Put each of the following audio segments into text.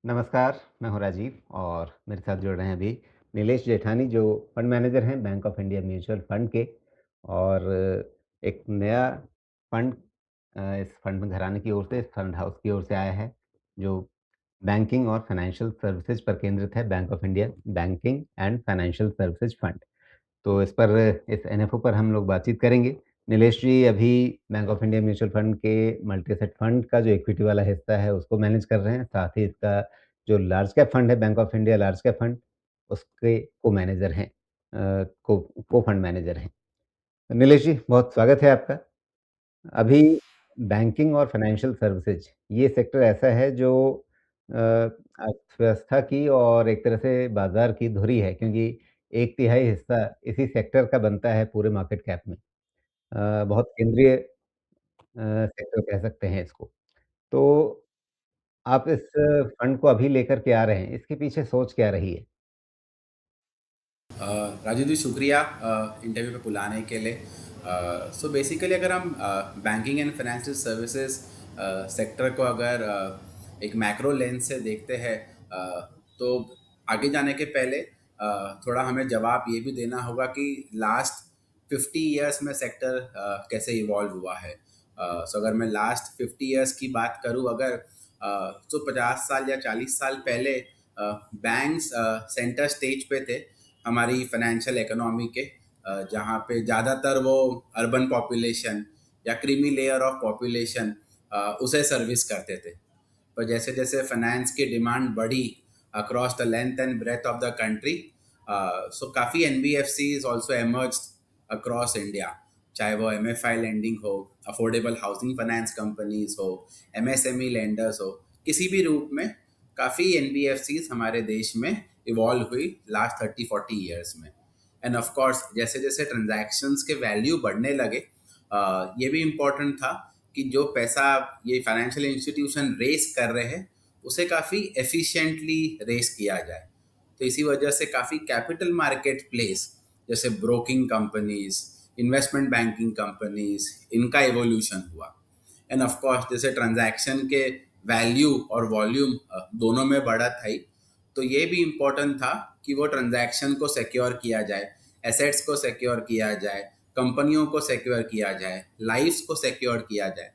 नमस्कार, मैं हूँ राजीव और मेरे साथ जुड़ रहे हैं अभी नीलेश जेठानी जो फंड मैनेजर हैं bank of India mutual fund के और एक नया फंड इस फंड घराने की ओर से, इस फंड हाउस की ओर से आया है, जो बैंकिंग और फाइनेंशियल सर्विसेज पर केंद्रित है, bank of India banking and financial services fund. तो इस एनएफओ पर हम लोग बातचीत करेंगे। नीलेश जी अभी bank of India mutual fund के मल्टी एसेट फंड का जो इक्विटी वाला हिस्सा है उसको मैनेज कर रहे हैं। साथ ही इसका जो लार्ज कैप फंड है bank of India large cap fund उसके को-मैनेजर हैं को फंड मैनेजर हैं। नीलेश जी बहुत स्वागत है आपका। अभी बैंकिंग और फाइनेंशियल सर्विसेज ये सेक्टर ऐसा है जो अर्थव्यवस्था की और एक तरह से बाज़ार की धुरी है क्योंकि 1/3 हिस्सा इसी सेक्टर का बनता है पूरे मार्केट कैप में। बहुत केंद्रीय सेक्टर कह सकते हैं इसको। तो आप इस फंड को अभी लेकर के आ रहे हैं, इसके पीछे सोच क्या रही है? राजू जी शुक्रिया इंटरव्यू पे बुलाने के लिए। सो बेसिकली अगर हम banking and financial services sector को अगर एक मैक्रो लेंस से देखते हैं, तो आगे जाने के पहले थोड़ा हमें जवाब ये भी देना होगा कि लास्ट 50 ईयर्स में सेक्टर कैसे इवॉल्व हुआ है। सो अगर मैं लास्ट 50 ईयर्स की बात करूँ, अगर तो 50 साल या 40 साल पहले बैंक्स सेंटर स्टेज पे थे हमारी फाइनेंशियल इकोनॉमी के, जहाँ पे ज़्यादातर वो अर्बन पॉपुलेशन या क्रीमी लेयर ऑफ पॉपुलेशन उसे सर्विस करते थे। पर जैसे जैसे फाइनेंस की डिमांड बढ़ी across the length and breadth of the country, so काफ़ी NBFCs also emerge across India, चाहे वो MFI लेंडिंग हो, अफोर्डेबल हाउसिंग फाइनेंस कंपनीज हो, MSME लेंडर्स हो, किसी भी रूप में काफ़ी NBFCs हमारे देश में इवॉल्व हुई लास्ट 30-40 ईयर्स में। एंड ऑफ कोर्स जैसे जैसे ट्रांजैक्शंस के वैल्यू बढ़ने लगे, ये भी इम्पोर्टेंट था कि जो पैसा ये फाइनेंशियल इंस्टीट्यूशन रेस कर रहे हैं उसे काफ़ी एफिशिएंटली रेस किया जाए। तो इसी वजह से काफ़ी कैपिटल मार्केट प्लेस जैसे broking companies, investment banking companies, इनका एवोल्यूशन हुआ। एंड ऑफ कोर्स जैसे ट्रांजैक्शन के वैल्यू और वॉल्यूम दोनों में बढ़त है, तो ये भी इम्पोर्टेंट था कि वो ट्रांजैक्शन को सिक्योर किया जाए, एसेट्स को सिक्योर किया जाए, कंपनियों को सिक्योर किया जाए, लाइफ्स को सिक्योर किया जाए।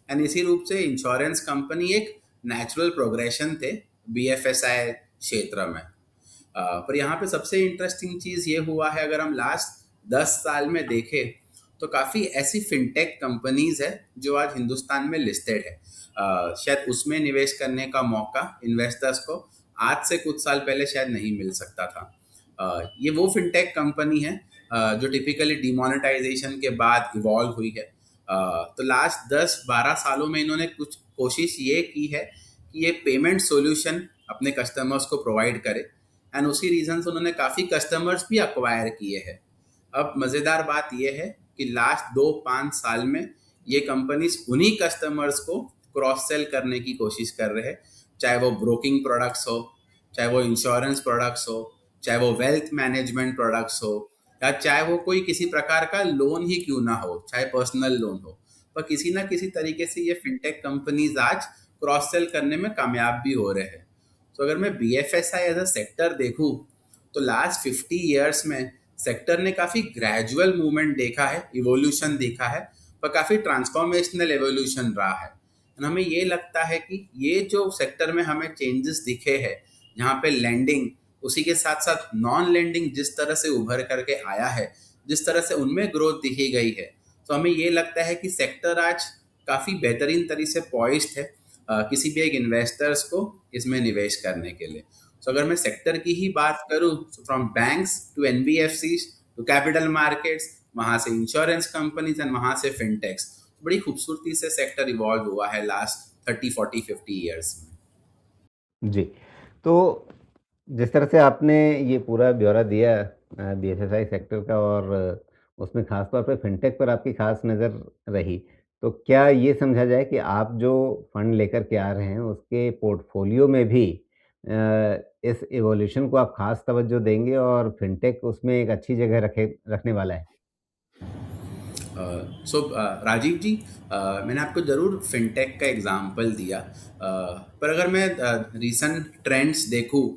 एंड इसी रूप से इंश्योरेंस कंपनी एक नेचुरल प्रोग्रेशन थे BFSI क्षेत्र में। पर यहाँ पे सबसे इंटरेस्टिंग चीज़ ये हुआ है, अगर हम लास्ट 10 साल में देखें तो काफ़ी ऐसी फिनटेक कंपनीज है जो आज हिंदुस्तान में लिस्टेड है। शायद उसमें निवेश करने का मौका इन्वेस्टर्स को आज से कुछ साल पहले शायद नहीं मिल सकता था। ये वो फिनटेक कंपनी है जो टिपिकली डिमोनेटाइजेशन के बाद इवॉल्व हुई है। तो लास्ट 10-12 सालों में इन्होंने कुछ कोशिश ये की है कि ये पेमेंट सॉल्यूशन अपने कस्टमर्स को प्रोवाइड करे, एंड उसी रीजन से उन्होंने काफ़ी कस्टमर्स भी अक्वायर किए हैं। अब मज़ेदार बात यह है कि लास्ट 2-5 साल में ये कंपनीज उन्हीं कस्टमर्स को क्रॉस सेल करने की कोशिश कर रहे हैं, चाहे वो ब्रोकिंग प्रोडक्ट्स हो, चाहे वो इंश्योरेंस प्रोडक्ट्स हो, चाहे वो वेल्थ मैनेजमेंट प्रोडक्ट्स हो, या चाहे वो कोई किसी प्रकार का लोन ही क्यों ना हो, चाहे पर्सनल लोन हो। पर किसी ना किसी तरीके से ये फिनटेक कंपनीज आज क्रॉस सेल करने में कामयाब भी हो रहे हैं। तो अगर मैं BFSI एज अ सेक्टर देखूँ, तो लास्ट 50 ईयर्स में सेक्टर ने काफ़ी ग्रेजुअल मूवमेंट देखा है, इवोल्यूशन देखा है, पर काफ़ी ट्रांसफॉर्मेशनल एवोल्यूशन रहा है। And हमें ये लगता है कि ये जो सेक्टर में हमें चेंजेस दिखे हैं, जहाँ पे लैंडिंग उसी के साथ साथ नॉन लैंडिंग जिस तरह से उभर करके आया है, जिस तरह से उनमें ग्रोथ दिखी गई है, तो हमें ये लगता है कि सेक्टर आज काफ़ी बेहतरीन तरीके से पॉइज्ड है किसी भी एक इन्वेस्टर्स को इसमें निवेश करने के लिए। तो अगर मैं सेक्टर की ही बात करूँ, तो from banks to NBFCs to capital markets, वहाँ से इंश्योरेंस कंपनीज एंड वहाँ से फिनटेक्स, बड़ी खूबसूरती से सेक्टर इवॉल्व हुआ है लास्ट 30-40-50 ईयर्स में। जी। तो जिस तरह से आपने ये पूरा ब्यौरा दिया बीएफएसआई सेक्टर का और उसमें ख़ास तौर पे फ़िनटेक पर आपकी ख़ास नज़र रही। तो क्या ये समझा जाए कि आप जो फंड लेकर के आ रहे हैं, उसके पोर्टफ़ोलियो में भी इस इवोल्यूशन को आप ख़ास तवज्जो देंगे और फ़िनटेक उसमें एक अच्छी जगह रखने वाला है? राजीव जी, मैंने आपको ज़रूर फिनटेक का एग्जांपल दिया, पर अगर मैं रीसेंट ट्रेंड्स देखूं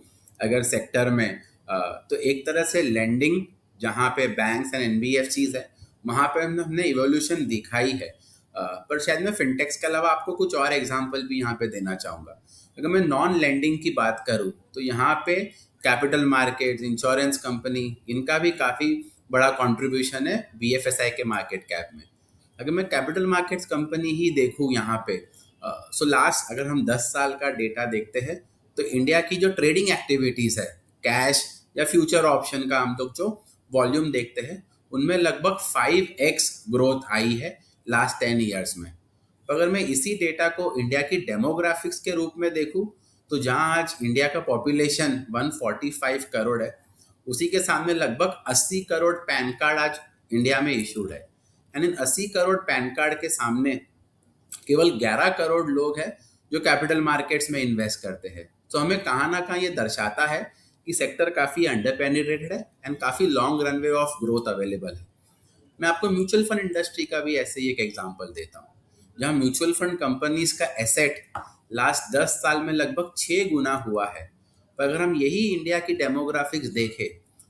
अगर सेक्टर में, तो एक तरह से लेंडिंग जहां पे बैंक्स एंड एनबीएफसीज है, वहां पे हमने इवोल्यूशन दिखाई है। पर शायद मैं फिनटेक्स के अलावा आपको कुछ और एग्जांपल भी यहाँ पे देना चाहूँगा। अगर मैं नॉन लेंडिंग की बात करूँ तो यहाँ पे कैपिटल मार्केट्स, इंश्योरेंस कंपनी, इनका भी काफ़ी बड़ा कंट्रीब्यूशन है बीएफएसआई के मार्केट कैप में। अगर मैं कैपिटल मार्केट्स कंपनी ही देखूँ यहाँ पे, सो लास्ट अगर हम 10 साल का डेटा देखते हैं तो इंडिया की जो ट्रेडिंग एक्टिविटीज़ है, कैश या फ्यूचर ऑप्शन का हम लोग जो वॉल्यूम देखते हैं, उनमें लगभग 5x ग्रोथ आई है लास्ट 10 ईयर्स में। तो अगर मैं इसी डेटा को इंडिया की डेमोग्राफिक्स के रूप में देखूं, तो जहां आज इंडिया का पॉपुलेशन 145 करोड़ है, उसी के सामने लगभग 80 करोड़ पैन कार्ड आज इंडिया में इशूड है। And in 80 crore pan card के सामने केवल 11 करोड़ लोग हैं जो कैपिटल मार्केट्स में इन्वेस्ट करते हैं। तो हमें कहाँ ना कहाँ ये दर्शाता है कि सेक्टर काफ़ी अंडर पेनिट्रेटेड है एंड काफ़ी long runway of growth available है। मैं आपको म्यूचुअल फंड इंडस्ट्री का भी ऐसे ही एक एग्जांपल देता हूँ, जहाँ म्यूचुअल फंड कंपनीज का एसेट लास्ट 10 साल में लगभग 6 गुना हुआ है। पर अगर हम यही इंडिया की डेमोग्राफिक्स देखें,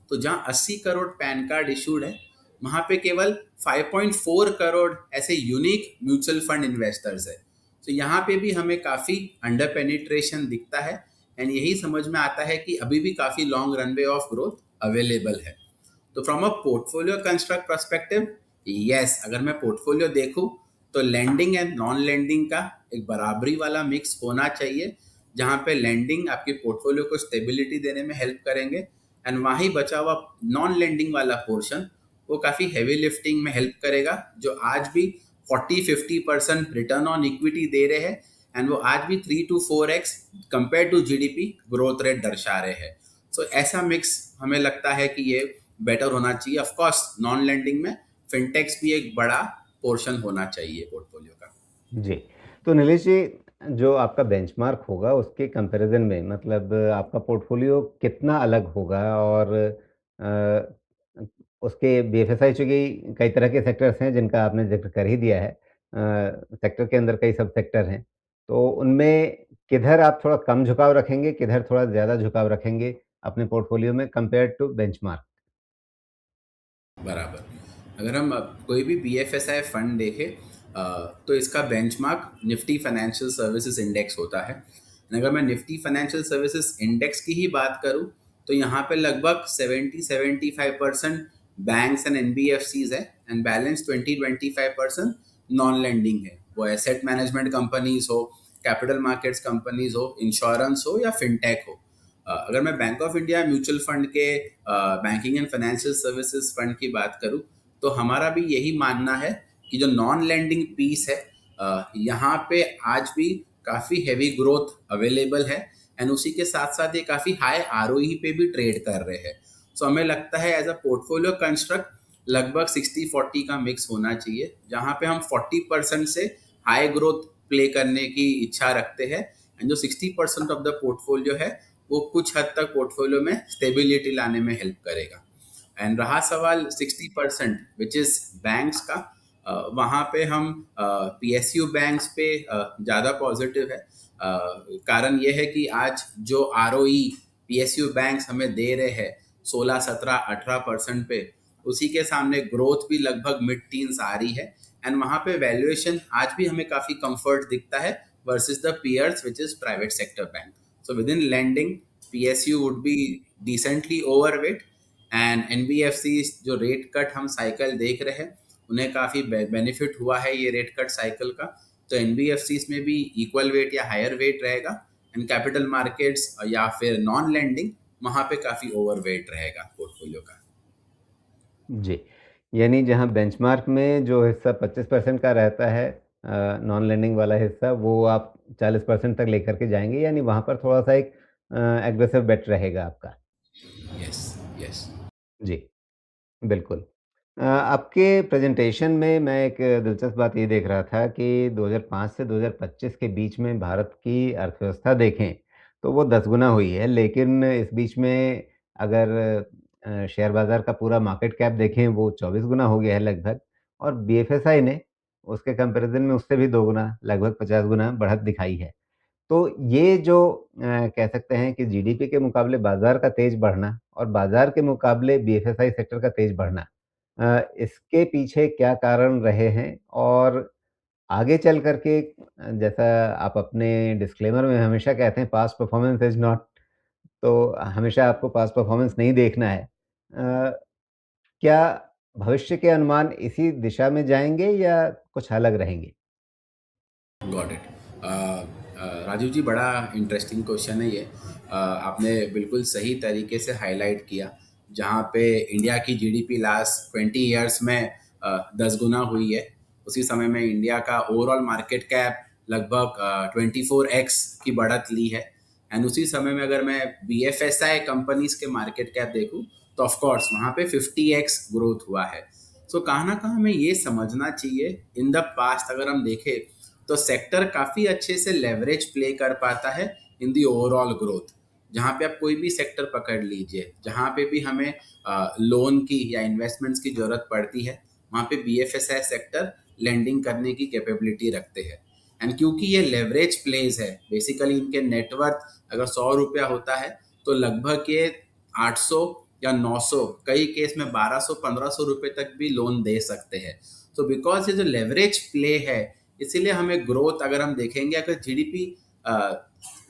तो जहाँ 80 करोड़ पैन कार्ड इशूड है, वहाँ पे केवल 5.4 करोड़ ऐसे यूनिक म्यूचुअल फंड इन्वेस्टर्स है। तो यहाँ पे भी हमें काफ़ी अंडर पेनिट्रेशन दिखता है एंड यही समझ में आता है कि अभी भी काफ़ी long runway of growth available है। तो from a portfolio construct perspective, yes, अगर मैं पोर्टफोलियो देखूं तो लेंडिंग एंड नॉन लेंडिंग का एक बराबरी वाला मिक्स होना चाहिए, जहां पे लेंडिंग आपके पोर्टफोलियो को स्टेबिलिटी देने में हेल्प करेंगे एंड वहीं बचा हुआ नॉन लेंडिंग वाला पोर्शन वो काफ़ी हैवी लिफ्टिंग में हेल्प करेगा, जो आज भी 40-50% रिटर्न ऑन इक्विटी दे रहे हैं एंड वो आज भी 3 to 4x compare to GDP growth rate दर्शा रहे हैं। सो ऐसा मिक्स हमें लगता है कि ये बेटर होना चाहिए। ऑफ कोर्स नॉन लेंडिंग में फिनटेक्स भी एक बड़ा पोर्शन होना चाहिए पोर्टफोलियो का। जी। तो नीलेश जी, जो आपका बेंचमार्क होगा उसके कंपैरिज़न में मतलब आपका पोर्टफ़ोलियो कितना अलग होगा? और अ, उसके बीएफएसआई चूँकि कई तरह के सेक्टर्स हैं जिनका आपने ज़िक्र कर ही दिया है। सेक्टर के अंदर कई सब सेक्टर हैं। तो उनमें किधर आप थोड़ा कम झुकाव रखेंगे, किधर थोड़ा ज़्यादा झुकाव रखेंगे अपने पोर्टफ़ोलियो में कंपेयर्ड टू बेंचमार्क? बराबर। अगर हम कोई भी बीएफएसआई फंड देखें, तो इसका benchmark Nifty financial services index होता है। And अगर मैं निफ्टी फाइनेंशियल सर्विसेज इंडेक्स की ही बात करूं, तो यहाँ पे लगभग 70-75% बैंक्स एंड एनबीएफसीज है एंड बैलेंस 20-25% नॉन लेंडिंग है। वो एसेट मैनेजमेंट कंपनीज हो, कैपिटल मार्केट्स कंपनीज हो, इंश्योरेंस हो या फिनटेक हो। अगर मैं Bank of India mutual fund के banking and financial services fund की बात करूं, तो हमारा भी यही मानना है कि जो नॉन लैंडिंग पीस है, यहाँ पे आज भी काफ़ी हैवी ग्रोथ अवेलेबल है एंड उसी के साथ साथ ये काफ़ी हाई आरओई पे भी ट्रेड कर रहे हैं। सो हमें लगता है एज अ पोर्टफोलियो कंस्ट्रक्ट लगभग 60-40 का मिक्स होना चाहिए, जहाँ पे हम 40% से हाई ग्रोथ प्ले करने की इच्छा रखते हैं एंड जो 60% ऑफ द पोर्टफोलियो है वो कुछ हद तक पोर्टफोलियो में स्टेबिलिटी लाने में हेल्प करेगा। एंड रहा सवाल 60% विच इज बैंक्स का, वहाँ पे हम पीएसयू बैंक्स पे ज़्यादा पॉजिटिव है। कारण ये है कि आज जो आरओई पीएसयू बैंक्स हमें दे रहे हैं 16-17-18% पे, उसी के सामने ग्रोथ भी लगभग मिड टीन्स आ रही है एंड वहाँ पे वैल्यूएशन आज भी हमें काफ़ी कंफर्ट दिखता है versus the peers which is private sector bank. So within lending, PSU would be decently overweight and NBFCs जो रेट कट हम साइकिल देख रहे हैं, उन्हें काफ़ी बेनिफिट हुआ है ये रेट कट साइकिल का। तो NBFCs में भी इक्वल वेट या हायर वेट रहेगा एंड कैपिटल मार्केट्स या फिर नॉन लैंडिंग, वहाँ पे काफ़ी ओवरवेट रहेगा पोर्टफोलियो का। जी। यानी जहाँ बेंचमार्क में जो हिस्सा 25% का रहता है नॉन लैंडिंग वाला हिस्सा, वो आप 40% तक लेकर के जाएँगे, यानी वहाँ पर थोड़ा-सा एक एग्रेसिव बेट रहेगा आपका। Yes, yes. जी, बिल्कुल। आपके प्रेज़ेंटेशन में मैं एक दिलचस्प बात ये देख रहा था कि 2005 से 2025 के बीच में भारत की अर्थव्यवस्था देखें, तो वो 10 गुना हुई है। लेकिन इस बीच में अगर शेयर बाज़ार का पूरा मार्केट कैप देखें, वो 24 गुना हो गया है लगभग। और बीएफएसआई ने उसके कंपैरिज़न में उससे भी दोगुना लगभग 50 गुना बढ़त दिखाई है। तो ये जो कह सकते हैं कि जीडीपी के मुकाबले बाज़ार का तेज़ बढ़ना और बाज़ार के मुकाबले बीएफएसआई सेक्टर का तेज़ बढ़ना इसके पीछे क्या कारण रहे हैं? और आगे चल कर के जैसा आप अपने डिस्क्लेमर में हमेशा कहते हैं पास्ट परफॉर्मेंस इज़ नॉट तो हमेशा आपको पास्ट परफॉर्मेंस नहीं देखना है। क्या भविष्य के अनुमान इसी दिशा में जाएँगे या कुछ अलग रहेंगे? Got it. राजीव जी, बड़ा इंटरेस्टिंग क्वेश्चन है ये। आपने बिल्कुल सही तरीके से हाईलाइट किया। जहाँ पे इंडिया की जीडीपी लास्ट 20 ईयर्स में 10 गुना हुई है, उसी समय में इंडिया का ओवरऑल मार्केट कैप लगभग 24x की बढ़त ली है। एंड उसी समय में अगर मैं बीएफएसआई कंपनीज के मार्केट कैप देखूँ तो ऑफकोर्स वहाँ पे 50x ग्रोथ हुआ है। सो कहाँ ना कहाँ हमें ये समझना चाहिए, इन द पास्ट अगर हम देखें तो सेक्टर काफ़ी अच्छे से लेवरेज प्ले कर पाता है इन दी ओवरऑल ग्रोथ। जहाँ पे आप कोई भी सेक्टर पकड़ लीजिए, जहाँ पे भी हमें लोन की या इन्वेस्टमेंट्स की ज़रूरत पड़ती है, वहाँ पे बीएफएसआई सेक्टर लेंडिंग करने की कैपेबिलिटी रखते हैं। एंड क्योंकि ये लेवरेज प्लेज है, बेसिकली इनके नेटवर्थ अगर 100 रुपया होता है तो लगभग ये 800 या 900, कई केस में 1200-1500 रुपये तक भी लोन दे सकते हैं। तो बिकॉज ये जो लेवरेज प्ले है, इसीलिए हमें ग्रोथ अगर हम देखेंगे, अगर जीडीपी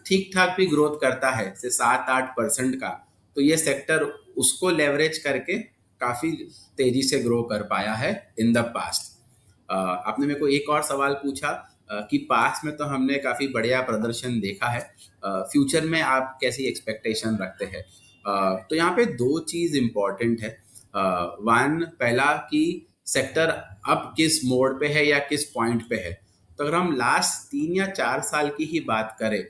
ठीक ठाक भी ग्रोथ करता है से 7-8% का, तो ये सेक्टर उसको लेवरेज करके काफ़ी तेजी से ग्रो कर पाया है इन द पास्ट। आपने मेरे को एक और सवाल पूछा कि पास्ट में तो हमने काफ़ी बढ़िया प्रदर्शन देखा है, फ्यूचर में आप कैसी एक्सपेक्टेशन रखते हैं? तो यहाँ पे दो चीज़ इम्पॉर्टेंट है। वन, पहला कि सेक्टर अब किस मोड पे है या किस पॉइंट पे है। तो अगर हम लास्ट 3 या 4 साल की ही बात करें,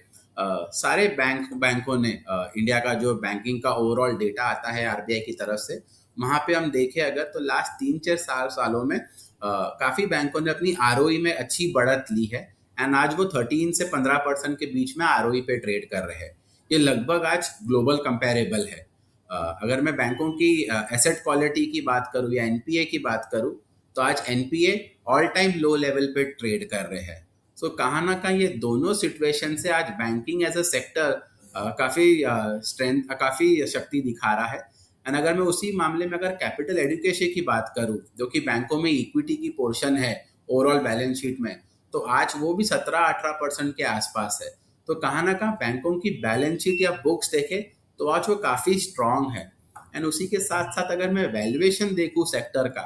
सारे बैंकों ने इंडिया का जो बैंकिंग का ओवरऑल डेटा आता है आरबीआई की तरफ से, वहाँ पे हम देखें अगर तो लास्ट 3-4 सालों में काफ़ी बैंकों ने अपनी आरओई में अच्छी बढ़त ली है। एंड आज वो 13 से 15% के बीच में आरओई पे ट्रेड कर रहे हैं। ये लगभग आज ग्लोबल कंपेरेबल है। अगर मैं बैंकों की एसेट क्वालिटी की बात करूँ या एनपीए की बात करूँ, तो आज NPA all time low level पे ट्रेड कर रहे हैं। सो कहाँ ना कहाँ ये दोनों सिचुएशन से आज बैंकिंग एज अ सेक्टर काफ़ी स्ट्रेंथ, काफ़ी शक्ति दिखा रहा है। एंड अगर मैं उसी मामले में अगर कैपिटल एडुकेशन की बात करूँ, जो कि बैंकों में इक्विटी की पोर्शन है ओवरऑल बैलेंस शीट में, तो आज वो भी 17-18% के आसपास है। तो कहाँ ना कहाँ बैंकों की बैलेंस शीट या बुक्स देखे तो आज वो काफ़ी स्ट्रांग है। एंड उसी के साथ साथ अगर मैं वैल्यूएशन देखूँ सेक्टर का,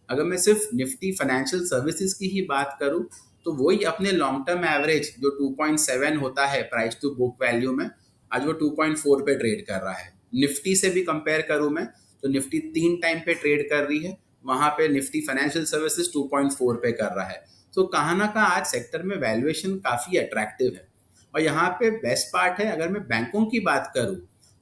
अगर मैं सिर्फ निफ्टी फाइनेंशियल सर्विसेज की ही बात करूँ, तो वही अपने लॉन्ग टर्म एवरेज जो 2.7 होता है प्राइस टू बुक वैल्यू में, आज वो 2.4 पे ट्रेड कर रहा है। निफ्टी से भी कंपेयर करूँ मैं, तो निफ्टी 3 टाइम पे ट्रेड कर रही है, वहाँ पे निफ्टी फाइनेंशियल सर्विसेज 2.4 पे कर रहा है। तो कहाँ ना कहाँ आज सेक्टर में वैल्यूएशन काफ़ी अट्रैक्टिव है। और यहाँ पे बेस्ट पार्ट है, अगर मैं बैंकों की बात करूँ,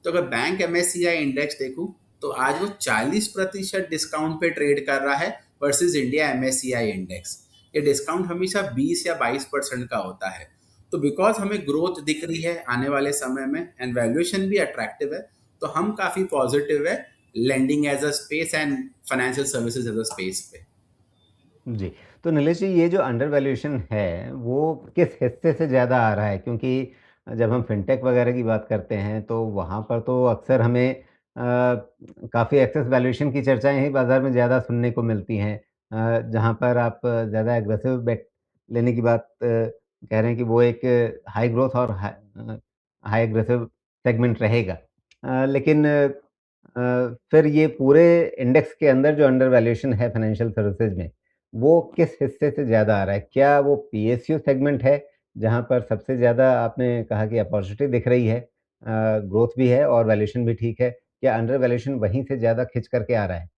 तो अगर बैंक एमएससीआई इंडेक्स देखूँ तो आज वो 40% डिस्काउंट पे ट्रेड कर रहा है वर्सेस इंडिया एमएससीआई इंडेक्स। ये डिस्काउंट हमेशा 20 या 22% का होता है। तो बिकॉज हमें ग्रोथ दिख रही है आने वाले समय में एंड वैल्यूएशन भी अट्रैक्टिव है, तो हम काफ़ी पॉजिटिव है lending as a space and financial services as a space पे। जी, तो नीलेश जी ये जो अंडर वैल्यूएशन है, वो किस हिस्से से ज़्यादा आ रहा है? क्योंकि जब हम फ़िनटेक वगैरह की बात करते हैं, तो वहाँ पर तो अक्सर हमें काफ़ी एक्सेस वैल्यूएशन की चर्चाएँ ही बाज़ार में ज़्यादा सुनने को मिलती हैं। जहाँ पर आप ज़्यादा एग्रेसिव बेट लेने की बात कह रहे हैं कि वो एक हाई ग्रोथ और हाई एग्रेसिव सेगमेंट रहेगा। लेकिन फिर ये पूरे इंडेक्स के अंदर जो अंडर वैल्यूएशन है फाइनेंशियल सर्विसेज़ में, वो किस हिस्से से ज़्यादा आ रहा है? क्या वो पीएसयू सेगमेंट है, जहाँ पर सबसे ज़्यादा आपने कहा कि अपॉर्च्युनिटी दिख रही है ग्रोथ भी है और वैल्यूएशन भी ठीक है, क्या अंडर वैल्यूएशन वहीं से ज़्यादा खिंच कर के आ रहा है?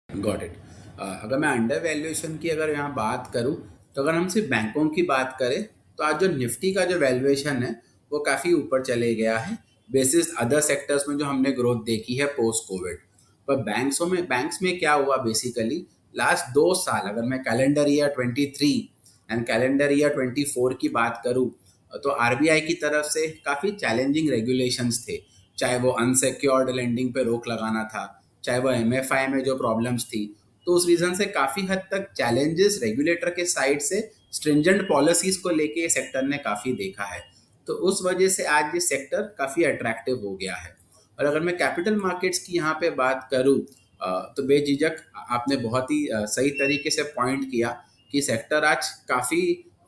Got it. अगर मैं अंडर वैल्यूएशन की अगर यहाँ बात करूँ, तो अगर हम सिर्फ बैंकों की बात करें, तो आज जो निफ्टी का जो वैल्यूएशन है वो काफ़ी ऊपर चले गया है बेसिस अदर सेक्टर्स में जो हमने ग्रोथ देखी है पोस्ट कोविड। पर बैंक्स में क्या हुआ बेसिकली, लास्ट 2 साल अगर मैं calendar year 23 and calendar year 24 की बात करूँ, तो आरबीआई की तरफ से काफ़ी चैलेंजिंग रेगुलेशंस थे। चाहे वो अनसिक्योर्ड लेंडिंग पे रोक लगाना था, चाहे वो एमएफआई में जो प्रॉब्लम्स थी, तो उस रीज़न से काफ़ी हद तक चैलेंजेस रेगुलेटर के साइड से स्ट्रिंजेंट पॉलिसीज़ को लेके ये सेक्टर ने काफ़ी देखा है। तो उस वजह से आज ये सेक्टर काफ़ी अट्रैक्टिव हो गया है। और अगर मैं कैपिटल मार्केट्स की यहाँ पे बात करूँ, तो बेझिझक आपने बहुत ही सही तरीके से पॉइंट किया कि सेक्टर आज काफ़ी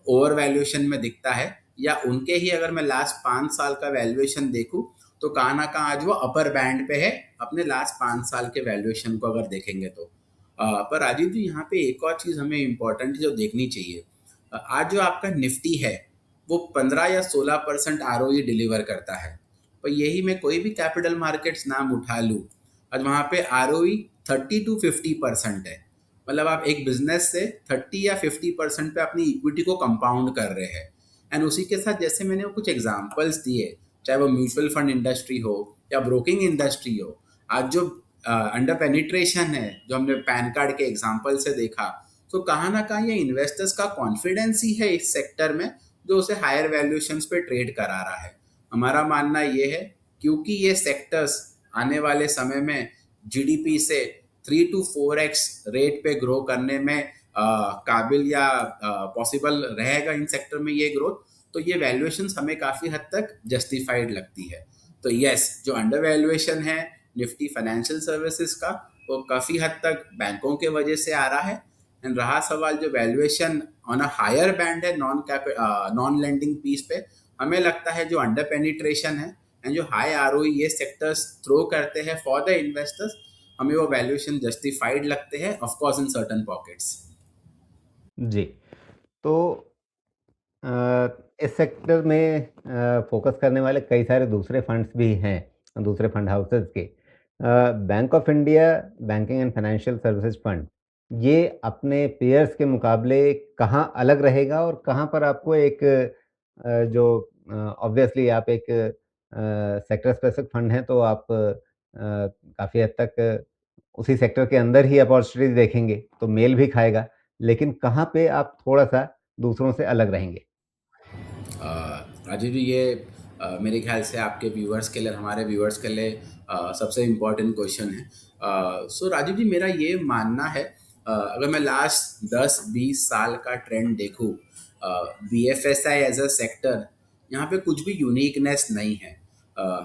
ओवर वैल्यूएशन में दिखता है, या उनके ही अगर मैं लास्ट 5 साल का वैल्यूएशन देखूं तो कहाँ ना कहाँ आज वो अपर बैंड पे है अपने लास्ट 5 साल के वैल्यूएशन को अगर देखेंगे तो। पर राजीव जी यहाँ पे एक और चीज़ हमें इम्पोर्टेंट जो देखनी चाहिए। आज जो आपका निफ्टी है वो 15 या 16% आरओई डिलीवर करता है, पर यही मैं कोई भी कैपिटल मार्केट्स नाम उठा लूँ, आज वहाँ पे आरओई 30 to 50% है। मतलब आप एक बिजनेस से 30 या 50% पे अपनी इक्विटी को कंपाउंड कर रहे हैं। एंड उसी के साथ जैसे मैंने वो कुछ एग्जांपल्स दिए, चाहे वो म्यूचुअल फंड इंडस्ट्री हो या ब्रोकिंग इंडस्ट्री हो, आज जो अंडर पेनिट्रेशन है जो हमने पैन कार्ड के एग्जांपल से देखा, तो कहाँ ना कहाँ ये इन्वेस्टर्स का कॉन्फिडेंस ही है इस सेक्टर में जो उसे हायर वैल्यूएशंस पे ट्रेड करा रहा है। हमारा मानना ये है क्योंकि ये सेक्टर्स आने वाले समय में जीडीपी से 3 to 4x रेट पे ग्रो करने में काबिल या पॉसिबल रहेगा इन सेक्टर में ये ग्रोथ, तो ये वैल्यूएशंस हमें काफ़ी हद तक जस्टिफाइड लगती है। तो यस, जो अंडर वैल्यूएशन है निफ्टी फाइनेंशियल सर्विसेज का, वो काफ़ी हद तक बैंकों के वजह से आ रहा है। एंड रहा सवाल जो valuation on a higher band है नॉन लेंडिंग पीस पे, हमें लगता है जो अंडर पेनिट्रेशन है एंड जो हाई आरओई ये सेक्टर्स थ्रो करते हैं फॉर द इन्वेस्टर्स, हमें वो वैल्यूएशन जस्टिफाइड लगते हैं of course in certain pockets. जी। तो इस सेक्टर में फ़ोकस करने वाले कई सारे दूसरे फंड्स भी हैं, दूसरे फंड हाउसेस के। Bank of India banking and financial services fund, ये अपने पीयर्स के मुकाबले कहाँ अलग रहेगा और कहाँ पर आपको एक जो ऑब्वियसली आप एक सेक्टर स्पेसिफिक फंड हैं, तो आप काफ़ी हद तक उसी सेक्टर के अंदर ही अपॉर्च्युनिटीज़ देखेंगे, तो मेल भी खाएगा। लेकिन कहाँ पे आप थोड़ा-सा दूसरों से अलग रहेंगे? राजीव जी, ये मेरे ख्याल से आपके व्यूअर्स के लिए, हमारे व्यूअर्स के लिए सबसे इम्पोर्टेंट क्वेश्चन है। सो राजीव जी, मेरा ये मानना है, अगर मैं लास्ट 10-20 साल का ट्रेंड देखूँ, B F S I as a sector यहाँ पे कुछ भी यूनिकनेस नहीं है।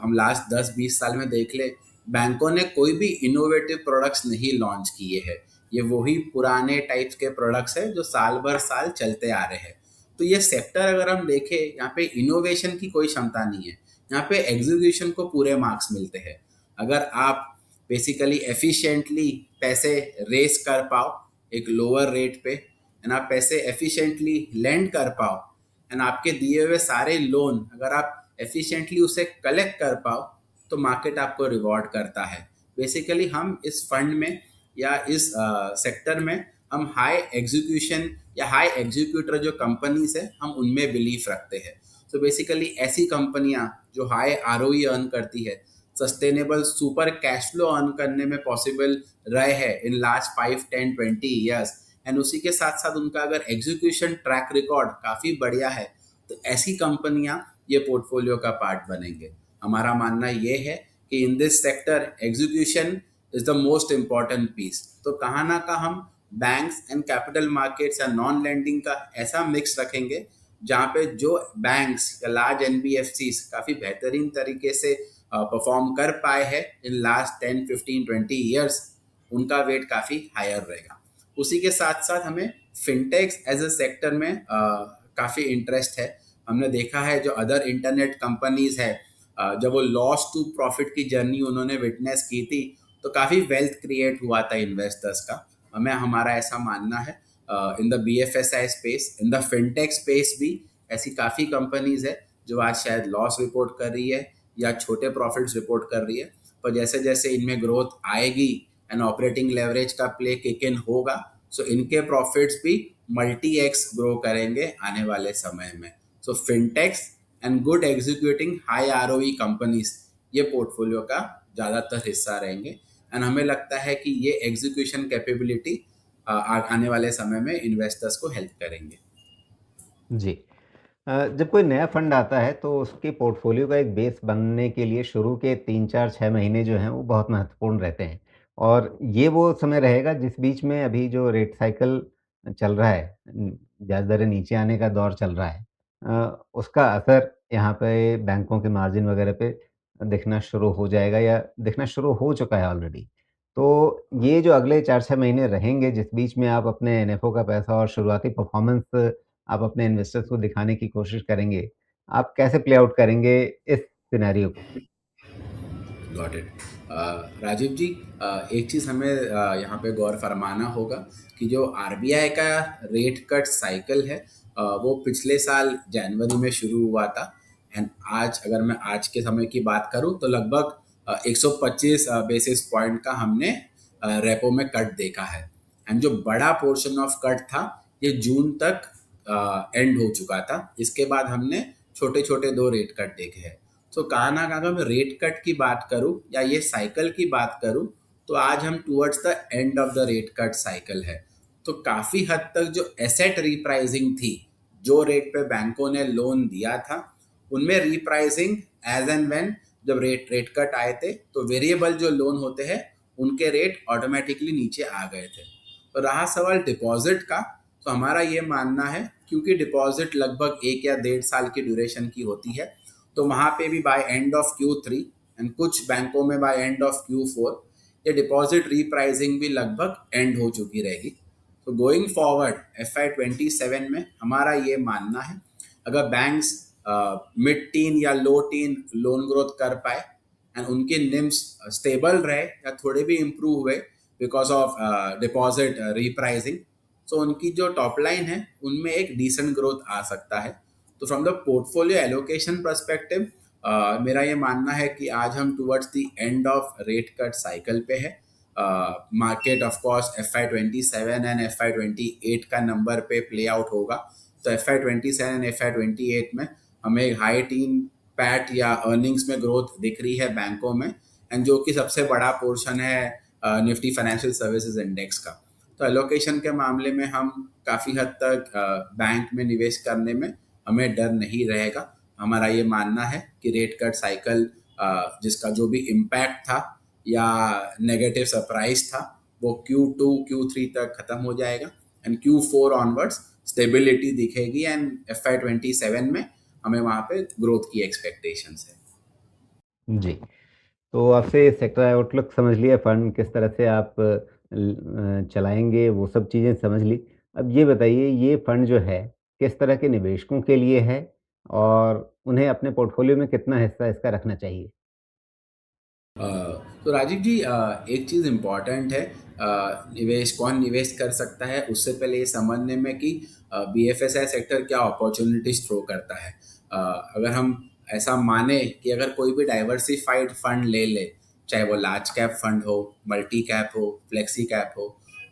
हम लास्ट 10-20 साल में देख ले, बैंकों ने कोई भी इनोवेटिव प्रोडक्ट्स नहीं लॉन्च किए हैं। ये वही पुराने टाइप्स के प्रोडक्ट्स है जो साल भर साल चलते आ रहे हैं। तो ये सेक्टर अगर हम देखें, यहाँ पे इनोवेशन की कोई क्षमता नहीं है, यहाँ पे एग्जीक्यूशन को पूरे मार्क्स मिलते हैं। अगर आप बेसिकली एफिशिएंटली पैसे रेस कर पाओ एक लोअर रेट पे, एंड आप पैसे एफिशिएंटली लेंड कर पाओ, एंड आपके दिए हुए सारे लोन अगर आप एफिशिएंटली उसे कलेक्ट कर पाओ, तो मार्केट आपको रिवॉर्ड करता है। बेसिकली हम इस फंड में या इस सेक्टर में हम हाई एग्जीक्यूशन या हाई एग्जीक्यूटर जो कंपनीज है हम उनमें बिलीफ रखते हैं। तो बेसिकली ऐसी कंपनियां जो हाई आरओई अर्न करती है, sustainable super cash flow earn करने में पॉसिबल रहे हैं इन लास्ट 5, 10, 20 ईयर्स, एंड उसी के साथ साथ उनका अगर एग्जीक्यूशन ट्रैक रिकॉर्ड काफ़ी बढ़िया है, तो ऐसी कंपनियां ये पोर्टफोलियो का पार्ट बनेंगे। हमारा मानना ये है कि in this sector execution is the most important piece. तो कहाँ ना कहाँ हम बैंक्स एंड कैपिटल मार्केट्स या नॉन लैंडिंग का ऐसा मिक्स रखेंगे जहाँ पे जो बैंक्स या लार्ज एनबीएफसी काफ़ी बेहतरीन तरीके से परफॉर्म कर पाए हैं इन लास्ट 10, 15, 20 ईयर्स, उनका वेट काफ़ी हायर रहेगा। उसी के साथ साथ हमें फिनटेक्स एज अ सेक्टर में काफ़ी इंटरेस्ट है। हमने देखा है जो अदर इंटरनेट कंपनीज है, जब वो लॉस टू प्रॉफिट की जर्नी उन्होंने विटनेस की थी, तो काफ़ी वेल्थ क्रिएट हुआ था इन्वेस्टर्स का। हमें हमारा ऐसा मानना है in the B F S I space, in the fintech space भी ऐसी काफ़ी कंपनीज है जो आज शायद लॉस रिपोर्ट कर रही है या छोटे प्रॉफिट्स रिपोर्ट कर रही है, पर जैसे जैसे इनमें ग्रोथ आएगी एंड ऑपरेटिंग लेवरेज का प्ले किक इन होगा, सो इनके प्रॉफिट्स भी मल्टी एक्स ग्रो करेंगे आने वाले समय में। So fintechs and good executing high are companies ये पोर्टफोलियो का ज़्यादातर हिस्सा रहेंगे, एंड हमें लगता है कि ये एग्जीक्यूशन कैपेबिलिटी आने वाले समय में इन्वेस्टर्स को हेल्प करेंगे। जी। जब कोई नया फंड आता है तो उसके पोर्टफोलियो का एक बेस बनने के लिए शुरू के 3, 4, 6 महीने जो हैं वो बहुत महत्वपूर्ण रहते हैं। और ये वो समय रहेगा जिस बीच में अभी जो रेट साइकिल चल रहा है, ब्याज दरें नीचे आने का दौर चल रहा है, उसका असर यहाँ पे बैंकों के मार्जिन वगैरह पे दिखना शुरू हो जाएगा या दिखना शुरू हो चुका है ऑलरेडी। तो ये जो अगले 4-6 महीने रहेंगे जिस बीच में आप अपने एनएफओ का पैसा और शुरुआती परफ़ॉर्मेंस आप अपने इन्वेस्टर्स को दिखाने की कोशिश करेंगे, आप कैसे प्ले आउट करेंगे इस सिनेरियो को? Got it. राजीव जी, एक चीज़ हमें यहाँ पे गौर फरमाना होगा कि जो आरबीआई का रेट कट साइकिल है, वो पिछले साल जनवरी में शुरू हुआ था। एंड आज अगर मैं आज के समय की बात करूँ तो लगभग 125 बेसिस पॉइंट का हमने रेपो में कट देखा है। एंड जो बड़ा पोर्शन ऑफ कट था ये जून तक एंड हो चुका था। इसके बाद हमने छोटे छोटे दो रेट कट देखे हैं। तो कहाँ ना कहाँ अगर मैं रेट कट की बात करूँ या ये साइकिल की बात करूँ, तो आज हम towards the end of the rate cut cycle है। तो काफ़ी हद तक जो एसेट रिप्राइजिंग थी, जो रेट पे बैंकों ने लोन दिया था, उनमें रिप्राइजिंग एज एंड व्हेन जब रेट रेट कट आए थे तो वेरिएबल जो लोन होते हैं उनके रेट ऑटोमेटिकली नीचे आ गए थे। तो रहा सवाल डिपॉजिट का, तो हमारा ये मानना है क्योंकि डिपॉजिट लगभग 1 या 1.5 साल की ड्यूरेशन की होती है, तो वहाँ पे भी bye end of Q3 and कुछ बैंकों में बाय एंड ऑफ Q4 ये डिपॉजिट रीप्राइजिंग भी लगभग एंड हो चुकी रहेगी। तो गोइंग फॉरवर्ड FY27 में हमारा ये मानना है, अगर बैंक्स मिड टीन या लो टीन लोन ग्रोथ कर पाए एंड उनके निम्स स्टेबल रहे या थोड़े भी इम्प्रूव हुए बिकॉज ऑफ डिपॉजिट रीप्राइजिंग, तो उनकी जो टॉप लाइन है उनमें एक डिसेंट ग्रोथ आ सकता है। तो from the portfolio allocation perspective मेरा ये मानना है कि आज हम towards the end of rate cut cycle पे है। Market of course FY27 and FY28 का नंबर पे प्ले आउट होगा। तो FY27 FY28 में हमें हाई टीन पैट या अर्निंग्स में ग्रोथ दिख रही है बैंकों में, एंड जो कि सबसे बड़ा पोर्शन है निफ्टी फाइनेंशियल सर्विसेज इंडेक्स का। तो एलोकेशन के मामले में हम काफ़ी हद तक बैंक में निवेश करने में हमें डर नहीं रहेगा। हमारा ये मानना है कि रेट कट साइकिल जिसका जो भी इम्पैक्ट था या नेगेटिव सरप्राइज था वो Q2 Q3 तक ख़त्म हो जाएगा एंड Q4 ऑनवर्ड्स स्टेबिलिटी दिखेगी एंड FY27 में हमें वहाँ पे ग्रोथ की एक्सपेक्टेशंस है। जी। तो आपसे सेक्टर आउटलुक समझ लिया, फंड किस तरह से आप चलाएँगे वो सब चीज़ें समझ ली। अब ये बताइए ये फंड जो है, किस तरह के निवेशकों के लिए है और उन्हें अपने पोर्टफोलियो में कितना हिस्सा इसका रखना चाहिए? अ, तो राजीव जी, एक चीज़ इम्पॉर्टेंट है, निवेश कौन निवेश कर सकता है उससे पहले ये समझने में कि BFSI सेक्टर क्या अपॉर्चुनिटीज थ्रो करता है। अ, अगर हम ऐसा माने कि अगर कोई भी डाइवर्सिफाइड फंड ले ले, चाहे वो लार्ज कैप फंड हो, मल्टी कैप हो, फ्लेक्सी कैप हो,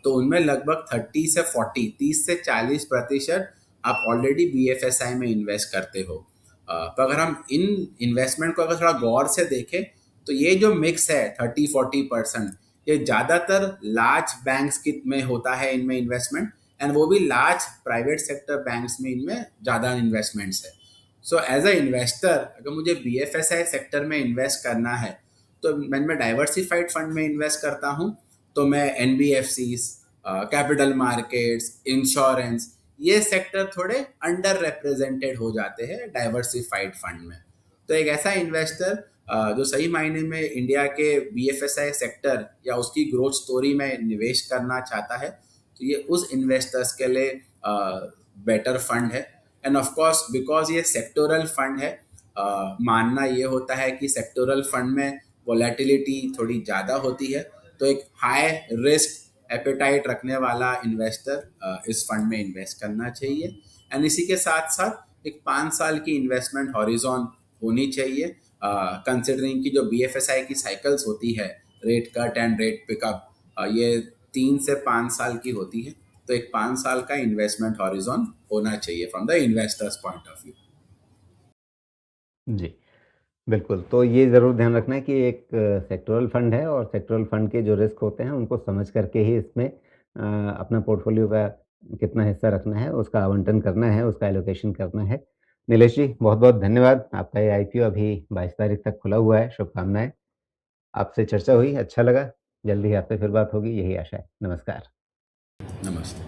तो उनमें लगभग 30 से 40 30 से 40% आप ऑलरेडी BFSI में इन्वेस्ट करते हो। तो अगर हम इन इन्वेस्टमेंट को अगर थोड़ा गौर से देखें तो ये जो मिक्स है 30-40%, ये ज़्यादातर लार्ज बैंक्स की में होता है इनमें इन्वेस्टमेंट, एंड वो भी लार्ज प्राइवेट सेक्टर बैंक्स में इनमें ज़्यादा इन्वेस्टमेंट्स है। सो एज अ इन्वेस्टर अगर मुझे BFSI सेक्टर में इन्वेस्ट करना है, तो मैं डाइवर्सिफाइड फंड में इन्वेस्ट करता हूँ, तो मैं NBFCs, कैपिटल मार्केट्स, इंश्योरेंस, ये सेक्टर थोड़े अंडर रिप्रेजेंटेड हो जाते हैं डाइवर्सिफाइड फंड में। तो एक ऐसा इन्वेस्टर जो सही मायने में इंडिया के BFSI सेक्टर या उसकी ग्रोथ स्टोरी में निवेश करना चाहता है, तो ये उस इन्वेस्टर्स के लिए बेटर फंड है। एंड ऑफ कोर्स बिकॉज ये सेक्टोरल फंड है, मानना ये होता है कि सेक्टोरल फंड में वोलेटिलिटी थोड़ी ज़्यादा होती है, तो एक हाई रिस्क एपेटाइट रखने वाला इन्वेस्टर इस फंड में इन्वेस्ट करना चाहिए। एंड इसी के साथ साथ एक 5 साल की इन्वेस्टमेंट हॉरिजॉन होनी चाहिए, कंसिडरिंग की जो BFSI की साइकिल्स होती है, rate cut and rate pickup, ये 3 से 5 साल की होती है। तो एक 5 साल का इन्वेस्टमेंट हॉरिजॉन होना चाहिए from the investors point of view. जी, बिल्कुल। तो ये ज़रूर ध्यान रखना है कि एक सेक्टोरल फंड है और सेक्टोरल फंड के जो रिस्क होते हैं, उनको समझ करके ही इसमें अपना पोर्टफोलियो का कितना हिस्सा रखना है, उसका आवंटन करना है, उसका एलोकेशन करना है। नीलेश जी, बहुत-बहुत धन्यवाद। आपका ये आईपीओ अभी 22 तारीख तक खुला हुआ है, शुभकामनाएँ। आपसे चर्चा हुई, अच्छा लगा। जल्दी ही आपसे फिर बात होगी, यही आशा है। नमस्कार। नमस्ते।